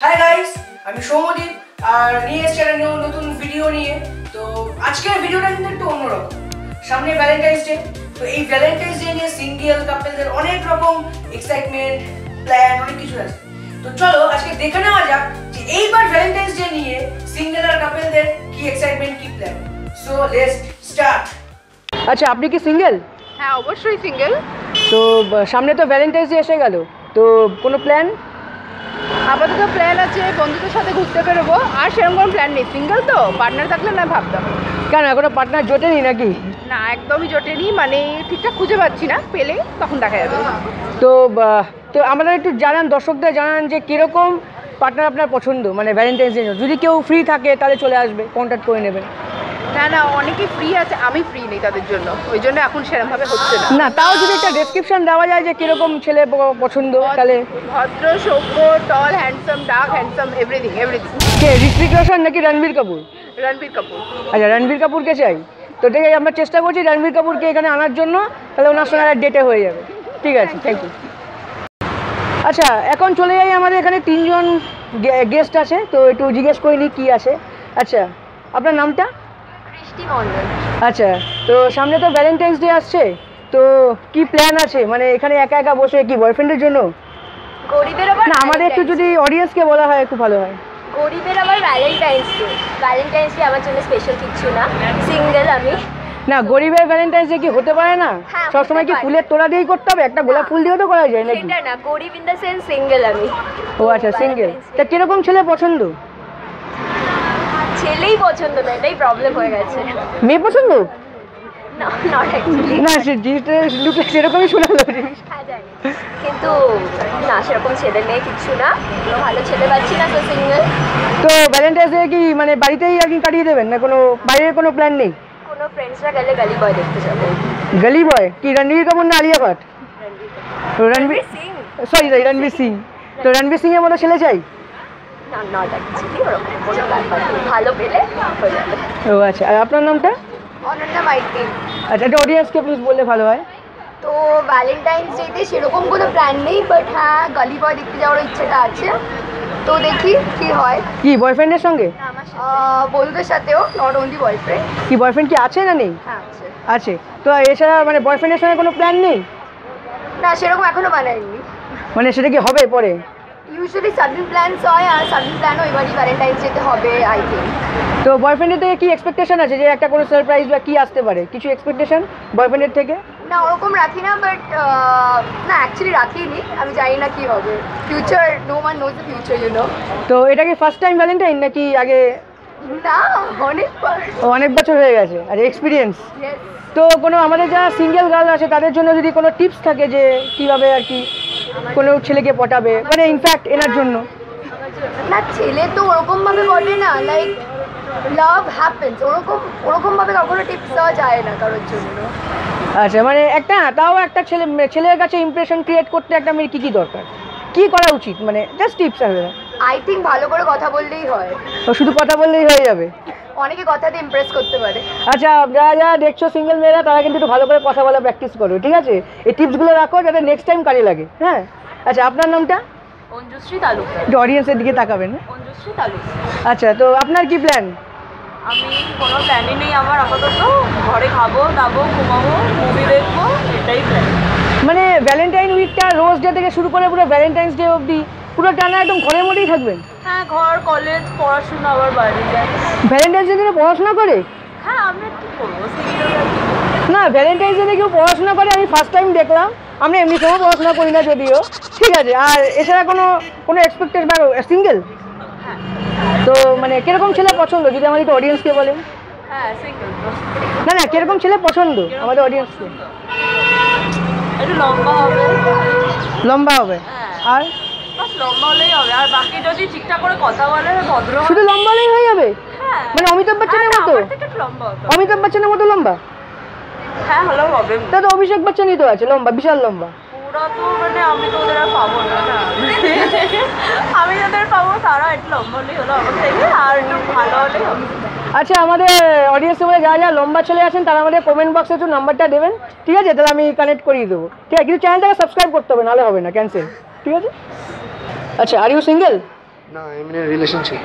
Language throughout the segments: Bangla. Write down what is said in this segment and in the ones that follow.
হাই গাইস, আমি সৌমদীপ আর নিয়ে এসেছি একটা নতুন ভিডিও নিয়ে। তো আজকের ভিডিওটা কিন্তু একটু অন্যরকম। সামনে ভ্যালেন্টাইন্স ডে, তো এই ভ্যালেন্টাইন্স ডে নিয়ে সিঙ্গেল কাপলদের অনেক রকম এক্সাইটমেন্ট, প্ল্যান, অনেক কিছু আছে। তো চলো আজকে দেখে নেওয়া যাক যে এইবার ভ্যালেন্টাইন্স ডে নিয়ে সিঙ্গেল আর কাপলদের কি এক্সাইটমেন্ট, কি প্ল্যান। So let's start. আচ্ছা, আপনি কি সিঙ্গেল? হ্যাঁ, অবশ্যই সিঙ্গেল। তো সামনে তো ভ্যালেন্টাইন্স ডে এসে গেল, তো কোনো প্ল্যান? আপাতত প্ল্যান আছে বন্ধুদের সাথে ঘুরতে বেরোবো, আর সেরকম কোনো প্ল্যান নেই। সিঙ্গেল তো, পার্টনার থাকলে না ভাবতাম। কেন এখনো পার্টনার জোটেনি নাকি? না, একদমই জোটেনি, মানে ঠিকঠাক খুঁজে পাচ্ছি না, পেলে তখন দেখা যাবে। তো তো আমাদের একটু জানান, দর্শকদের জানান যে কীরকম পার্টনার আপনার পছন্দ, মানে ভ্যালেন্টাইন্স ডে যদি কেউ ফ্রি থাকে তাহলে চলে আসবে, কন্ট্যাক্ট করে নেবেন। না না, অনেকেই ফ্রি আছে, আমি ফ্রি নেই তাদের জন্য, ওই জন্য এখন সেরকমভাবে হচ্ছে না। না, তাও যদি একটা ডেসক্রিপশন দেওয়া যায় যে কীরকম ছেলে পছন্দ, তাহলে? ভদ্র, সভ্য, tall, handsome, dark handsome, everything everything. কে, ঋত্বিক রোশন নাকি রণবীর কাপুর? রণবীর কাপুর। আচ্ছা, রণবীর কাপুরকে চাই। তো ঠিক আছে, আমরা চেষ্টা করছি রণবীর কাপুরকে এখানে আনার জন্য, তাহলে ওনার সঙ্গে একটা ডেটে হয়ে যাবে। ঠিক আছে, থ্যাংক ইউ। আচ্ছা, এখন চলে যাই, আমাদের এখানে 3জন গেস্ট আছে, তো একটু জিজ্ঞেস করে নিই কী আছে। আচ্ছা, আপনার নামটা? বৃষ্টি মণ্ডল। আচ্ছা, তো সামনে তো ভ্যালেন্টাইন্স ডে আসছে, তো কি প্ল্যান আছে? মানে এখানে একা একা বসে কি বয়ফ্রেন্ডের জন্য? গরিবের আবার না, আমাদের একটু যদি অডিয়েন্সকে বলা হয় খুব ভালো হয়। গরিবের আবার ভ্যালেন্টাইন্স ডে আমার জন্য স্পেশাল কিছু না, সিঙ্গেল আমি। না, গরিবের ভ্যালেন্টাইন্স ডে কি হতে পারে না? হ্যাঁ, সবসময় কি হতে পারে। ফুলের তোড়া দিয়েই করতে হবে? একটা গোলাপ ফুল দিয়েও তো করা যায় নাকি? সেটা না, গরিব ইন দ্য সেন্স সিঙ্গেল আমি। ও আচ্ছা, সিঙ্গেল। তা কিরকম ছেলে পছন্দ? ছেলেই পছন্দ না, এটাই প্রবলেম হয়ে গেছে। মেয়ে পছন্দ? না, নট অ্যাকচুয়ালি। না, সে জিনিসটা লুকলে সেরকমই শোনালো। হ্যাঁ জানি, কিন্তু না, সেরকম ছেলে মেয়ে কিচ্ছু না, কোনো ভালো ছেলে পাচ্ছি না, তো সিঙ্গেল। তো ভ্যালেন্টাইন্স ডে কি মানে বাড়িতেই আর কি কাটিয়ে দেবেন, না কোনো বাইরের কোনো প্ল্যান নেই? কোনো ফ্রেন্ডসরা গেলে গালি বয় দেখতে যাবো। গলি বয় কি, রণবীর কাপুর না আলিয়া ভাট? রণবীর সিং। সরি, রণবীর সিং। তো রণবীর সিং এর মতো ছেলে চাই? না, নট অ্যাকচুয়ালি, ওরকম কোনো ব্যাপার নেই, ভালো পেলে হয়ে যাবে। ও আচ্ছা, আর আপনার নামটা? অনন্যা মাইতি। আচ্ছা, এটা অডিয়েন্সকে প্লিজ বললে ভালো হয়। তো ভ্যালেন্টাইন্স ডেতে সেরকম কোনো প্ল্যান নেই, বাট হ্যাঁ, গালি বয় দেখতে যাওয়ার ইচ্ছেটা আছে, তো দেখি কি হয়। কি বয়ফ্রেন্ডের সঙ্গে? বন্ধুদের সাথেও, নট অনলি বয়ফ্রেন্ড। কি বয়ফ্রেন্ড কি আছে না নেই? হ্যাঁ আছে। আছে। তো এছাড়া মানে বয়ফ্রেন্ডের সঙ্গে কোনো প্ল্যান নেই? না, সেরকম এখনো বানাইনি। মানে সেটা কি হবে পরে? ইউজুয়ালি সাডেন প্ল্যানস হয়, আর সাডেন প্ল্যানও এবারই ভ্যালেন্টাইন্স ডেতে হবে, আই থিঙ্ক। তো বয়ফ্রেন্ডের থেকে কি এক্সপেকটেশন আছে, যে একটা কোনো সারপ্রাইজ বা কি আসতে পারে, কিছু এক্সপেকটেশন বয়ফ্রেন্ডের থেকে? না, ওরকম রাখি না, বাট না অ্যাকচুয়ালি রাখিনি, আমি জানি না কি হবে future, no one knows the future, you know. তো এটা কি ফার্স্ট টাইম ভ্যালেন্টাইন নাকি আগে? না, অনেকবার। অনেক বছর হয়ে গেছে, আর এক্সপিরিয়েন্স। Yes. তো কোনো আমাদের যারা সিঙ্গেল গার্ল আছে তাদের জন্য যদি কোনো টিপস থাকে যে কিভাবে আর কি কোনো ছেলেকে পটাবে, মানে ইনফ্যাক্ট এনার জন্য? না, ছেলে তো ওরকমভাবে বলে না, লাইক লাভ হ্যাপেন্স, ওরকমভাবে কখনো টিপস দেওয়া যায় না কারোর জন্য। আচ্ছা, মানে একটা তাও একটা ছেলের কাছে ইমপ্রেশন ক্রিয়েট করতে একটা মেয়ের কী কী দরকার, কী করা উচিত, মানে জাস্ট টিপস আছে? আই থিঙ্ক ভালো করে কথা বললেই হয়, তো শুধু কথা বললেই হয়ে যাবে? অনেকে কথাতে ইমপ্রেস করতে পারে। আচ্ছা, যারা যারা দেখছো সিঙ্গেল মেয়েরা, তারা কিন্তু একটু ভালো করে কথা বলা প্র্যাকটিস করো, ঠিক আছে? এই টিপসগুলো রাখো যাতে নেক্সট টাইম কাজে লাগে। হ্যাঁ, আচ্ছা, আপনার নামটা? অঞ্জুশ্রী তালুকদার। একটু অডিয়েন্সের দিকে তাকাবেন। অঞ্জুশ্রী তালুকদার। আচ্ছা, তো আপনার কি প্ল্যান? আমি কোনো প্ল্যানই নেই আমার আপাতত, ঘরে খাবো দাবো ঘুমাবো মুভি দেখবো, এটাই প্ল্যান। মানে ভ্যালেন্টাইন উইকটা রোজ ডে থেকে শুরু করে পুরো ভ্যালেন্টাইন্স ডে অবধি পুরো টানা একদম ঘরের মধ্যেই থাকবেন? হ্যাঁ, ঘর, কলেজ, পড়াশোনা, আবার বাইরে যাই। ভ্যালেন্টাইন্স ডে দিনে পড়াশোনা করে? হ্যাঁ, আমি কি করবো, সিরিয়াল। না, ভ্যালেন্টাইন্স ডে কেউ পড়াশোনা করে আমি ফার্স্ট টাইম দেখলাম। আমরা এমনি সময় পড়াশোনা করি না যদিও, ঠিক আছে। আর এছাড়া কোনো এক্সপেক্টেড বা সিঙ্গেল? তো মানে কিরকম ছেলে পছন্দ যদি আমাদের একটু অডিয়েন্সকে বলেন? হ্যাঁ, সিঙ্গেল। না না, কিরকম ছেলে পছন্দ আমাদের অডিয়েন্সকে? একটু লম্বা হবে। লম্বা হবে? হ্যাঁ। আর বাস লম্বা হলেই হবে, আর বাকি যদি ঠিকঠাক করে কথা বলে, ভদ্র হবে। শুধু লম্বা হলেই হয়ে যাবে? হ্যাঁ, মানে অমিতাভ বচ্চনের মতো? আমার থেকে একটু লম্বা হতো। অমিতাভ বচ্চনের মতো লম্বা? হ্যাঁ, হলেও হবে। তা তো অভিষেক বচ্চনই তো আছে লম্বা, বিশাল লম্বা। পুরা তো মানে আমি তো ওদের আর পাবো না। আমি যাদের পাবো তারা একটু লম্বা হলেই হলো আমার থেকে, আর একটু ভালো হলেই হবে। আচ্ছা, আমাদের অডিয়েন্সে বলে যারা যারা লম্বা চলে আছেন তারা আমাদের কমেন্ট বক্সে একটু নাম্বারটা দেবেন, ঠিক আছে? তাহলে আমি কানেক্ট করিয়ে দেবো, ঠিক আছে? কিন্তু চ্যানেলটাকে সাবস্ক্রাইব করতে হবে, নাহলে হবে না, ক্যান্সেল, ঠিক আছে? আচ্ছা, আর ইউ সিঙ্গেল? না এমনি রিলেশনশিপ।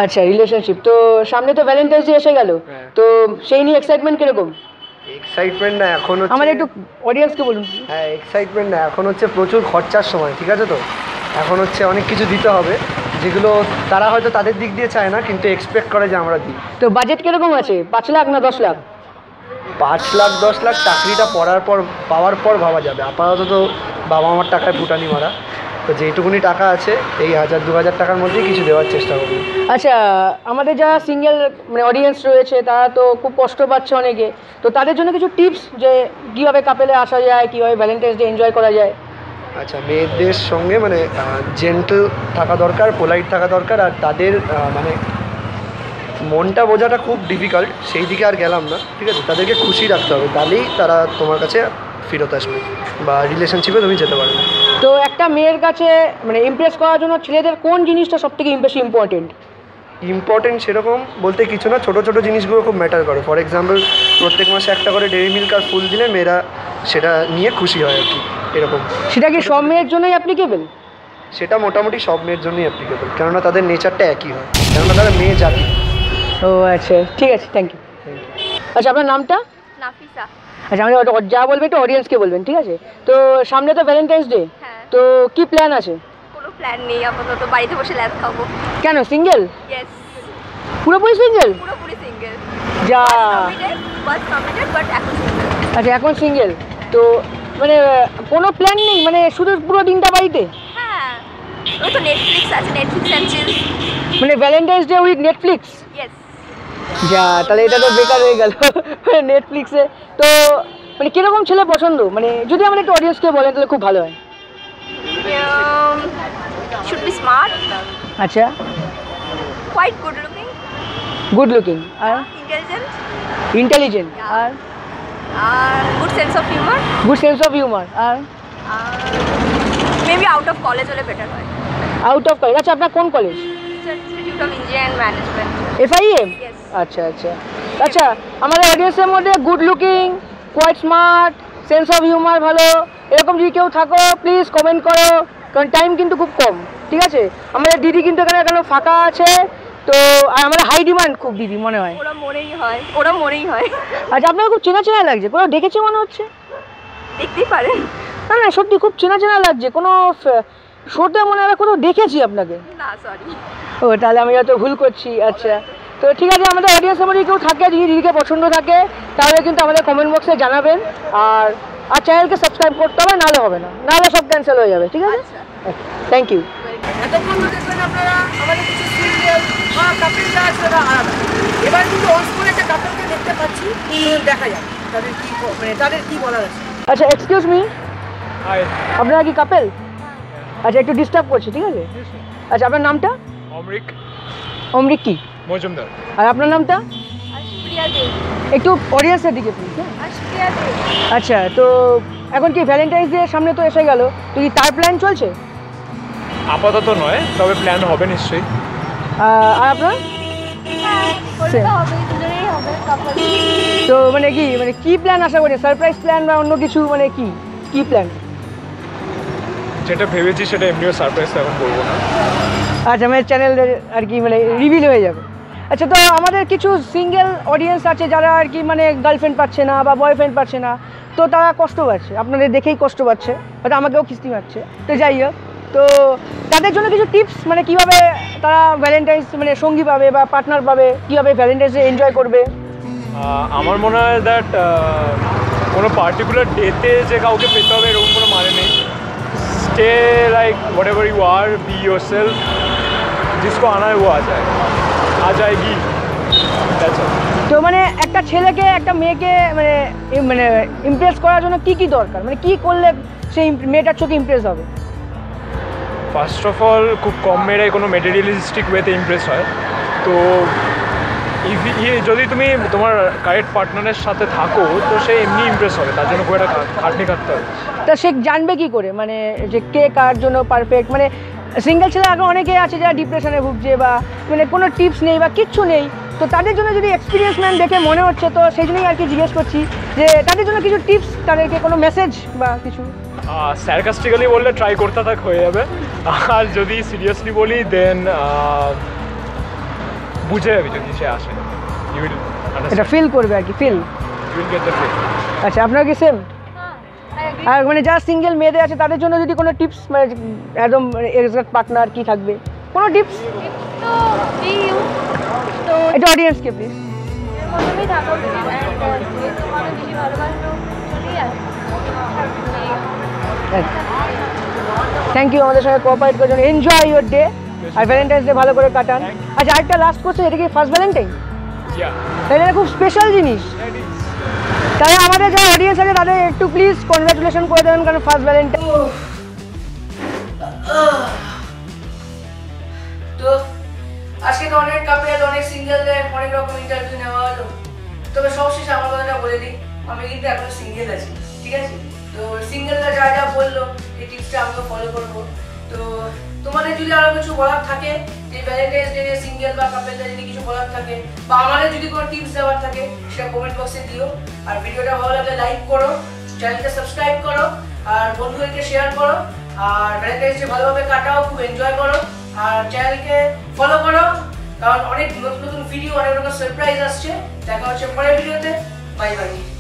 আচ্ছা রিলেশনশিপ। তো সামনে তো ভ্যালেন্টাইন্স ডে এসে গেল, তো সেই নিয়ে এক্সাইটমেন্ট কিরকম? এক্সাইটমেন্ট না এখন হচ্ছে, আমাদের একটু অডিয়েন্সকে বলুন। হ্যাঁ এক্সাইটমেন্ট না এখন হচ্ছে প্রচুর খরচার সময়, ঠিক আছে? তো এখন হচ্ছে অনেক কিছু দিতে হবে যেগুলো তারা হয়তো তাদের দিক দিয়ে চায় না কিন্তু এক্সপেক্ট করে যে আমরা দিই। তো বাজেট কিরকম আছে, 5 লাখ না 10 লাখ? 5 লাখ 10 লাখ চাকরিটা পাওয়ার পর ভাবা যাবে। আপাতত তো বাবা মার টাকায় ফুটানি মারা, তো যেইটুকুনি টাকা আছে এই 1000-2000 টাকার মধ্যেই কিছু দেওয়ার চেষ্টা করবো। আচ্ছা আমাদের যারা সিঙ্গেল মানে অডিয়েন্স রয়েছে তারা তো খুব কষ্ট পাচ্ছে অনেকে, তো তাদের জন্য কিছু টিপস যে কীভাবে কাপেলে আসা যায়, কীভাবে ভ্যালেন্টাইন্স ডে এনজয় করা যায়। আচ্ছা মেয়েদের সঙ্গে মানে জেন্টল থাকা দরকার, পোলাইট থাকা দরকার, আর তাদের মানে মনটা বোঝাটা খুব ডিফিকাল্ট, সেই দিকে আর গেলাম না, ঠিক আছে? তাদেরকে খুশি রাখতে হবে, তাহলেই তারা তোমার কাছে ফেরত আসবে বা রিলেশনশিপে তুমি যেতে পারবে। তো একটা মেয়ের কাছে মানে ইমপ্রেস করার জন্য ছেলেদের কোন জিনিসটা সবথেকে বেশি ইম্পর্টেন্ট সেরকম বলতে কিছু না, ছোটো ছোটো জিনিসগুলো খুব ম্যাটার করে। ফর এক্সাম্পল প্রত্যেক মাসে একটা করে ডেইরি মিল্ক আর ফুল দিলে মেয়েরা সেটা নিয়ে খুশি হয় আর কি, এরকম। সেটা কি সব মেয়ের জন্যই অ্যাপ্লিকেবল? সেটা মোটামুটি সব মেয়ের জন্যই অ্যাপ্লিকেবল, কেননা তাদের নেচারটা একই হয়, কেননা তারা মেয়ে জাতি। ও আচ্ছা ঠিক আছে, থ্যাংক ইউ। আচ্ছা আপনার নামটা? নাফিসা। আচ্ছা আমি যা বলবেন একটু অডিয়েন্সকে বলবেন, ঠিক আছে? তো সামনে তো ভ্যালেন্টাইন্স ডে, হ্যাঁ। তো কি প্ল্যান আছে? কোনো প্ল্যান নেই আপাতত, বাড়িতে বসে ল্যাদ খাবো। কেন সিঙ্গেল? ইয়েস, পুরোপুরি সিঙ্গেল? পুরোপুরি সিঙ্গেল। যা বাট এখন সিঙ্গেল। আচ্ছা এখন সিঙ্গেল, তো মানে কোনো প্ল্যান নেই, মানে শুধু পুরো দিনটা বাড়িতে? হ্যাঁ, ওই তো নেটফ্লিক্স আছে, নেটফ্লিক্স অ্যান্ড চিল। মানে Valentine's day with Netflix? Yes. যা, তাহলে এটা তো বেকার হয়ে গেল নেটফ্লিক্সে। তো মানে কীরকম ছেলে পছন্দ, মানে যদি আমরা একটু অডিয়েন্সকে বলেন তাহলে খুব ভালো হয়। Should be smart. আচ্ছা quite good looking. Good looking আর ইন্টেলিজেন্ট আর good sense of humour. Good sense of humour আর মেবি আউট অফ কলেজ হলে বেটার হয়। Out of college? আচ্ছা আপনার কোন college? Institute of engineering management. FIM? Yes. আচ্ছা আচ্ছা আচ্ছা, আমাদের অডিয়েন্সের মধ্যে good looking, quite smart, sense of humour ভালো এরকম যদি কেউ থাকো প্লিজ কমেন্ট করো, কারণ টাইম কিন্তু খুব কম, ঠিক আছে? আমাদের দিদি কিন্তু এখানে ফাঁকা আছে, তো আর আমাদের হাই ডিমান্ড খুব দিদি মনে হয়। ওরা মনেই হয়। আচ্ছা আপনার খুব চেনা চেনা লাগছে, কোনো দেখেছে মনে হচ্ছে? দেখতেই পারেন। না না সত্যি খুব চেনা চেনা লাগছে, কোনো শোতে মনে হয় কোথাও দেখেছি আপনাকে। না সরি। ও তাহলে আমি হয়তো ভুল করছি। আচ্ছা তো ঠিক আছে, আমাদের অডিয়েন্সের মধ্যে কেউ থাকে যদি দিদিকে পছন্দ থাকে তাহলে কিন্তু আমাদের কমেন্ট বক্সে জানাবেন, আর চ্যানেলকে সাবস্ক্রাইব করতে হবে, নাহলে হবে না, নাহলে সব ক্যান্সেল হয়ে যাবে, ঠিক আছে? Thank you. এতক্ষণ দেখবেন আপনারা আমাদের কিছু সিঙ্গেল বা কাপল যা আছে ওরা আলাদা, এবার কিন্তু অনস্ক্রিনে একটা কাপলকে দেখতে পাচ্ছি, দেখা যাক তাদের কি বলার আছে। আচ্ছা এক্সকিউজ মি, আপনারা কি কাপল? আচ্ছা একটু ডিস্টার্ব করছি, ঠিক আছে? আচ্ছা আপনার নামটা? অমরিক। অমরিক কি মজুমদার। আর আপনার নামটা? আশপ্রিয়া দেব। একটু অডিয়েন্সের দিকে প্লিজ। আশপ্রিয়া দেব। আচ্ছা তো এখন কি ভ্যালেন্টাইন্স ডে সামনে তো এসে গেল, তো কি তার প্ল্যান চলছে? আপাতত নয়, তবে প্ল্যান হবে নিশ্চয়ই। আর আপনার? করতে হবে, দুজনেই হবে কাপল। তো মানে কি প্ল্যান আশা করি, সারপ্রাইজ প্ল্যান বা অন্য কিছু, মানে কি প্ল্যান? যেটা ভেবেছি সেটা এমনিও সারপ্রাইজ, এখন বলবো না। আচ্ছা মানে চ্যানেলের আর কি মানে রিভিল হয়ে যাবে। আচ্ছা তো আমাদের কিছু সিঙ্গেল অডিয়েন্স আছে যারা আর কি মানে গার্লফ্রেন্ড পাচ্ছে না বা বয়ফ্রেন্ড পাচ্ছে না, তো তারা কষ্ট পাচ্ছে, আপনাদের দেখেই কষ্ট পাচ্ছে, হয়তো আমাকেও কিস্তি মারছে, তো যাই হোক, তো তাদের জন্য কিছু টিপস, মানে কীভাবে তারা ভ্যালেন্টাইন্স মানে সঙ্গী পাবে বা পার্টনার পাবে, কীভাবে ভ্যালেন্টাইন্স ডে এনজয় করবে? আমার মনে হয় দ্যাট কোনো পার্টিকুলার ডেতে যে কাউকে পেতে হবে এরকম কোনো মানে নেই। Stay like whatever you are, be yourself, जिसको आना है वो आ जाएगी। তো মানে একটা ছেলেকে একটা মেয়েকে মানে ইমপ্রেস করার জন্য কি দরকার, মানে কি করলে সেই মেয়েটার চোখে ইমপ্রেস হবে? ফার্স্ট অফ অল খুব কম মেয়েরাই কোনো মেটেরিয়ালিস্টিক ওয়েতে ইমপ্রেস হয়, তো যদি তুমি তোমার কারেক্ট পার্টনারের সাথে থাকো তো সে এমনি ইমপ্রেস হবে, তার জন্য খুব একটা খাটনি কাটতে হবে। তা সে জানবে কি করে মানে যে কে কার জন্য পারফেক্ট? মানে সিঙ্গেল ছেলে আগে অনেকেই আছে যারা ডিপ্রেশনে ভুগছে বা মানে কোনো টিপস নেই বা কিচ্ছু নেই, তো তাদের জন্য যদি এক্সপিরিয়েন্স ম্যান দেখে মনে হচ্ছে, তো সেই জন্যই আর কি জিজ্ঞেস করছি যে তাদের জন্য কিছু টিপস, তাদেরকে কোনো মেসেজ বা কিছু। স্যারকাস্টিক্যালি বললে ট্রাই করতে থাক, হয়ে যাবে। আর যদি সিরিয়াসলি বলি দেন বুঝে যাবি যদি সে আসে, ইউ উইল এটা ফিল করবে আর কি, feel. You will get the feel. আচ্ছা, আপনার কি সেম? আর মানে যারা সিঙ্গেল মেয়েদের আছে তাদের জন্য যদি কোনো টিপস, মানে একদম এক্সাক্ট পার্টনার কি থাকবে, কোনো টিপস তো বি ইউ, তো এটা অডিয়েন্সকে প্লিজ। এর মধ্যেই থাকা উচিত। যেহেতু মানুষ বেশি ভালোবাসলো চলেই আসে। থ্যাংক ইউ আমাদের সঙ্গে কোঅপারেট করার জন্য। এনজয় ইউর ডে, আর ভ্যালেন্টাইন্স ডে ভালো করে কাটান। আচ্ছা, আরেকটা লাস্ট কোশ্চেন, এটা কি ফার্স্ট ভ্যালেন্টাইন? ইয়া, এটা খুব স্পেশাল জিনিস, তাই আমাদের যারা অডিয়েন্স আছে তাদের একটু প্লিজ কনগ্রাচুলেশন করে দেবেন, কারণ ফার্স্ট ভ্যালেন্টাইন। তো আজকে তো অনেক কাপেল, অনেক সিঙ্গেলদের অনেক রকম ইন্টারভিউ নেওয়া হলো। তবে সবশেষে আমার কথাটা বলে দিই, আমি কিন্তু এখন সিঙ্গেল আছি, ঠিক আছে? তো সিঙ্গেলরা যা যা বললো এই টিপসটা আমিও ফলো করবো। তো তোমাদের যদি আরো কিছু বলার থাকে, যে ভ্যালেন্টাইন্স ডে সিঙ্গেল বা কাপেলদের যদি কিছু বলার থাকে, বা আমাদের যদি কোনো টিপস দেওয়ার থাকে, সেটা কমেন্ট বক্সে দিও। আর ভিডিওটা ভালো লাগলে লাইক করো, চ্যানেলটা সাবস্ক্রাইব করো, আর বন্ধুদেরকে শেয়ার করো। আর ভ্যালেন্টাইন্স ডে ভালোভাবে কাটাও, খুব এনজয় করো, আর চ্যানেলকে ফলো করো, কারণ অনেক নতুন নতুন ভিডিও, অনেক রকম সারপ্রাইজ আসছে। দেখা হচ্ছে পরের ভিডিওতে। Bye bye.